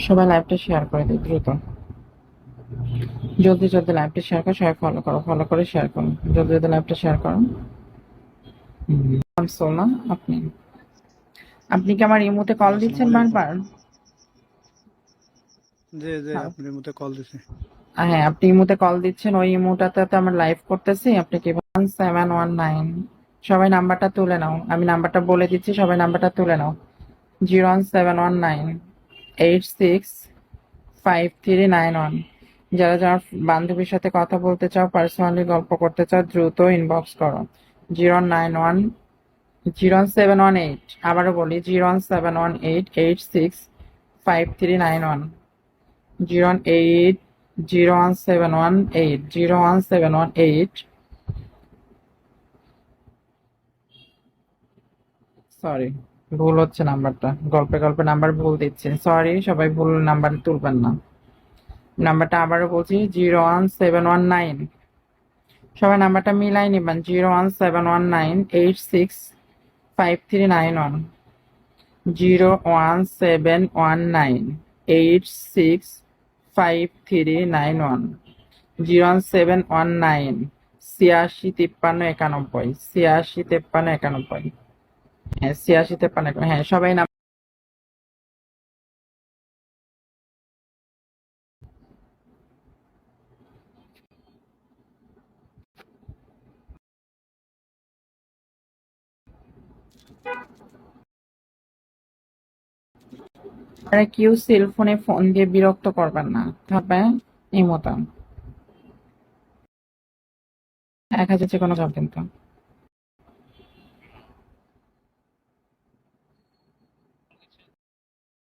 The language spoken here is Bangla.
সবাই লাইভটা শেয়ার করে দিই দ্রুত। জলদি জলদি লাইভটা শেয়ার করো, সবাই ফলো করো, ফলো করে শেয়ার করো, জলদি জলদি লাইভটা শেয়ার করো। সোনা, আপনি আপনি কি আমার ইমোতে কল আসসালামু দিচ্ছেন আলাইকুম। বারবার? জি জি, হ্যাঁ, আপনার মধ্যে কল দিছে। হ্যাঁ, আপনি ইমোতে কল দিচ্ছেন, ওই ইমোটাতে তো আমরা লাইভ করতেছি। আপনি কি 1719, সবাই নাম্বারটা তুলে নাও, আমি নাম্বারটা বলে দিচ্ছি, সবাই নাম্বারটা তুলে নাও। 01719865391। যারা যারা বান্ধবীর সাথে কথা বলতে চাও, পার্সোনালি গল্প করতে চাও, দ্রুত ইনবক্স করো। 091 0718, আবারও বলি 01718865391। 01718, সরি, ভুল হচ্ছে নাম্বারটা, গল্পে গল্পে নাম্বার ভুল দিচ্ছে, সরি, সবাই ভুল নাম্বার তুলবেন না। নাম্বারটা আবারও বলছি, 01719, সবাই নাম্বারটা মিলাই নিবেন। 01719865391। 01719865391। 01719 865391, 865391। হ্যাঁ, 8653, হ্যাঁ, সবাই নাম। আরে কেউ সেল ফোনে ফোন দিয়ে বিরক্ত করবেন না, হবে এই মতো। 1000 যে কোনো যাবেন তো।